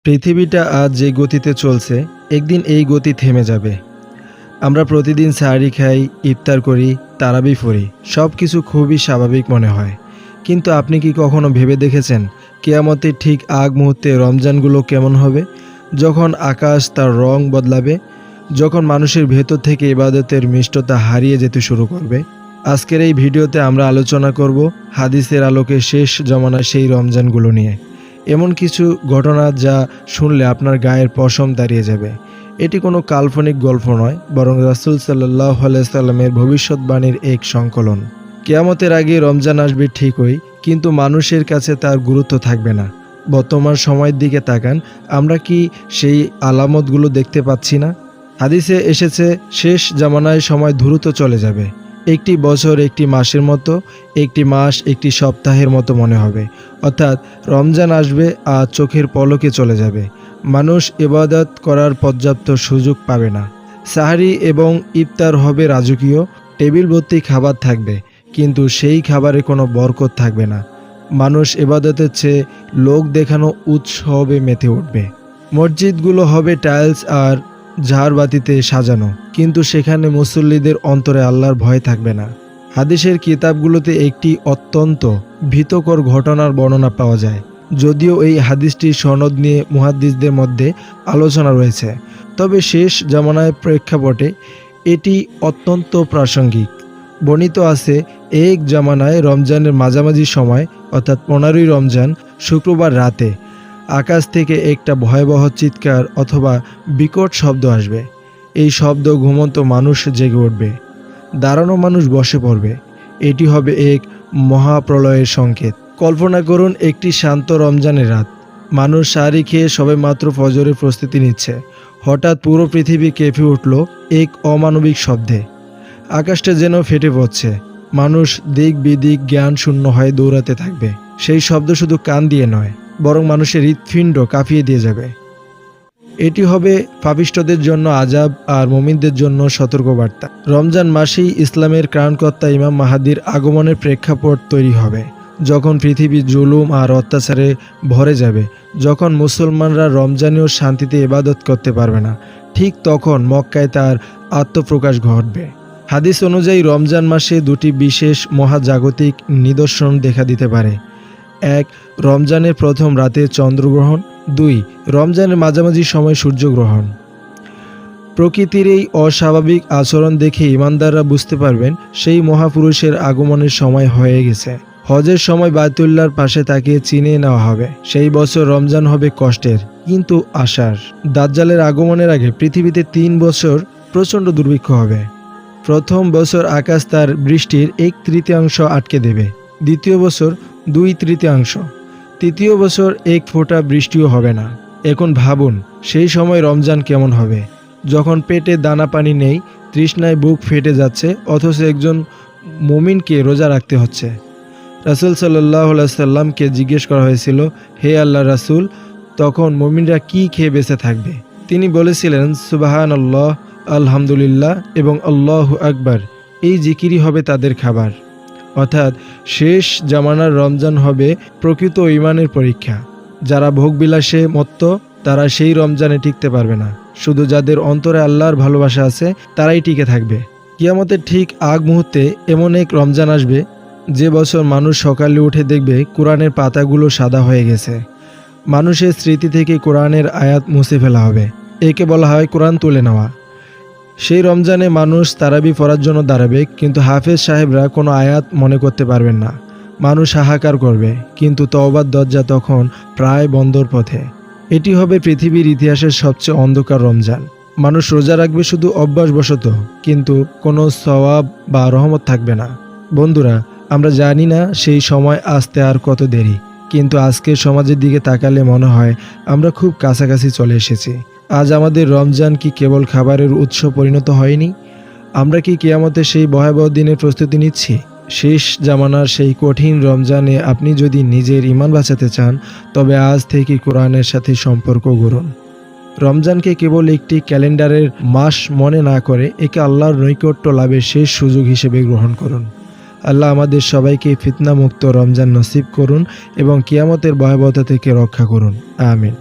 পৃথিবীটা আজ যে গতিতে চলছে, একদিন এই গতি থেমে যাবে। আমরা প্রতিদিন সাহারি খাই, ইফতার করি, তারাবি পড়ি, সব কিছু খুবই স্বাভাবিক মনে হয়। কিন্তু আপনি কি কখনো ভেবে দেখেছেন কিয়ামতের ঠিক আগ মুহূর্তে রমজানগুলো কেমন হবে? যখন আকাশ তার রং বদলাবে, যখন মানুষের ভেতর থেকে ইবাদতের মিষ্টতা হারিয়ে যেতে শুরু করবে। আজকের এই ভিডিওতে আমরা আলোচনা করব হাদিসের আলোকে শেষ জমানার সেই রমজানগুলো নিয়ে। এমন কিছু ঘটনা যা শুনলে আপনার গায়ের পশম দাঁড়িয়ে যাবে। এটি কোনো কাল্পনিক গল্প নয়, বরং রাসূল সাল্লাল্লাহু আলাইহি সাল্লামের ভবিষ্যৎবাণীর এক সংকলন। কিয়ামতের আগে রমজান আসবে ঠিকই, কিন্তু মানুষের কাছে তার গুরুত্ব থাকবে না। বর্তমান সময়ের দিকে তাকান, আমরা কি সেই আলামতগুলো দেখতে পাচ্ছি না? হাদিসে এসেছে, শেষ জামানায় সময় দ্রুত চলে যাবে। একটি বছর একটি মাসের মতো, একটি মাস একটি সপ্তাহের মতো মনে হবে। অর্থাৎ রমজান আসবে আর চোখের পলকে চলে যাবে। মানুষ ইবাদত করার পর্যাপ্ত সুযোগ পাবে না। সাহারি এবং ইফতার হবে রাজকীয়, টেবিল ভর্তি খাবার থাকবে, কিন্তু সেই খাবারে কোনো বরকত থাকবে না। মানুষ ইবাদতের চেয়ে লোক দেখানো উৎসবে মেতে উঠবে। মসজিদগুলো হবে টাইলস আর ঝাড়বাতিতে সাজানো, কিন্তু সেখানে মুসল্লিদের অন্তরে আল্লাহর ভয় থাকবে না। হাদিসের কিতাবগুলোতে একটি অত্যন্ত ভীতকর ঘটনার বর্ণনা পাওয়া যায়। যদিও এই হাদিসটির সনদ নিয়ে মুহাদ্দিসদের মধ্যে আলোচনা রয়েছে, তবে শেষ জামানার প্রেক্ষাপটে এটি অত্যন্ত প্রাসঙ্গিক। বর্ণিত আছে, এক জামানায় রমজানের মাঝামাঝি সময়, অর্থাৎ 15ই রমজান শুক্রবার রাতে আকাশ থেকে একটা ভয়াবহ চিৎকার অথবা বিকট শব্দ আসবে। এই শব্দ ঘুমন্ত মানুষ জেগে উঠবে, দাঁড়ানো মানুষ বসে পড়বে। এটি হবে এক মহাপ্রলয়ের সংকেত। কল্পনা করুন, একটি শান্ত রমজানের রাত, মানুষ সাহারি খেয়ে সবেমাত্র ফজরের প্রস্তুতি নিচ্ছে। হঠাৎ পুরো পৃথিবী কেঁপে উঠল এক অমানবিক শব্দে। আকাশটা যেন ফেটে পড়ছে, মানুষ দিক বিদিক জ্ঞান শূন্য হয়ে দৌড়াতে থাকবে। সেই শব্দ শুধু কান দিয়ে নয়, বরং মানুষের হৃৎপিণ্ড কাঁপিয়ে দিয়ে যাবে। এটি হবে পাপিষ্ঠদের জন্য আযাব আর মুমিনদের জন্য সতর্কবার্তা। রমজান মাসেই ইসলামের ত্রাণকর্তা ইমাম মাহদীর আগমনের প্রেক্ষাপট তৈরি হবে। যখন পৃথিবী জুলুম আর অত্যাচারে ভরে যাবে, যখন মুসলমানরা রমজানেও শান্তিতে ইবাদত করতে পারবে না, ঠিক তখন মক্কায় তার আত্মপ্রকাশ ঘটবে। হাদিস অনুযায়ী রমজান মাসে দুটি বিশেষ মহাজাগতিক নিদর্শন দেখা দিতে পারে। 1. রমজানের প্রথম রাতে চন্দ্রগ্রহণ। 2. রমজানের মাঝামাঝি সময় সূর্যগ্রহণ। প্রকৃতির এই অস্বাভাবিক আচরণ দেখে ইমানদাররা বুঝতে পারবেন সেই মহাপুরুষের আগমনের সময় হয়ে গেছে। হজের সময় বায়তুল্লাহর পাশে তাকিয়ে চিনিয়ে নেওয়া হবে, সেই বছর রমজান হবে কষ্টের কিন্তু আশার। দাজ্জালের আগমনের আগে পৃথিবীতে 3 বছর প্রচণ্ড দুর্ভিক্ষ হবে। প্রথম বছর আকাশ তার বৃষ্টির 1/3 আটকে দেবে, দ্বিতীয় বছর 2/3, তৃতীয় বছর 1 ফোঁটা বৃষ্টিও হবে না। এখন ভাবুন, সেই সময় রমজান কেমন হবে, যখন পেটে দানা পানি নেই, তৃষ্ণায় বুক ফেটে যাচ্ছে, অথচ একজন মুমিনকে রোজা রাখতে হচ্ছে। রাসূল সাল্লাল্লাহু আলাইহি সাল্লামকে জিজ্ঞেস করা হয়েছিল, হে আল্লাহ রাসূল, তখন মুমিনরা কি খেয়ে বেঁচে থাকবে? তিনি বলেছিলেন, সুবহানাল্লাহ, আলহামদুলিল্লাহ এবং আল্লাহু আকবার, এই জিকিরই হবে তাদের খাবার। অর্থাৎ শেষ জামানার রমজান হবে প্রকৃত ঈমানের পরীক্ষা। যারা ভোগবিলাসে মত্ত, তারা সেই রমজানে টিকতে পারবে না। শুধু যাদের অন্তরে আল্লাহর ভালোবাসা আছে, তারাই টিকে থাকবে। কিয়ামতের ঠিক আগ মুহূর্তে এমন এক রমজান আসবে, যে বছর মানুষ সকালে উঠে দেখবে কোরআনের পাতাগুলো সাদা হয়ে গেছে। মানুষের স্মৃতি থেকে কোরআনের আয়াত মুছে ফেলা হবে। একে বলা হয় কোরআন তুলে নেওয়া। সেই রমজানে মানুষ তারাবি পড়ার জন্য দাঁড়াবে, কিন্তু হাফেজ সাহেবরা কোনো আয়াত মনে করতে পারবেন না। মানুষ হাহাকার করবে, কিন্তু তওবার দরজা তখন প্রায় বন্ধর পথে। এটি হবে পৃথিবীর ইতিহাসের সবচেয়ে অন্ধকার রমজান। মানুষ রোজা রাখবে শুধু অভ্যাসবশত, কিন্তু কোনো সওয়াব বা রহমত থাকবে না। বন্ধুরা, আমরা জানি না সেই সময় আসতে আর কত দেরি, কিন্তু আজকের সমাজের দিকে তাকালে মনে হয় আমরা খুব কাছাকাছি চলে এসেছি। আজ আমাদের রমজান কি কেবল খাবারের উৎস পরিণত হয়নি? আমরা কি কিয়ামতের সেই ভয়াবহ দিনের প্রস্তুতি নিচ্ছি? শেষ জামানার সেই কঠিন রমজানে আপনি যদি নিজের ঈমান বাঁচাতে চান, তবে আজ থেকে কোরআনের সাথে সম্পর্ক গড়ুন। রমজানকে কেবল একটি ক্যালেন্ডারের মাস মনে না করে একে আল্লাহর নৈকট্য লাভের শেষ সুযোগ হিসেবে গ্রহণ করুন। আল্লাহ আমাদের সবাইকে ফিতনামুক্ত রমজান নসিব করুন এবং কিয়ামতের ভয়াবহতা থেকে রক্ষা করুন। আমিন।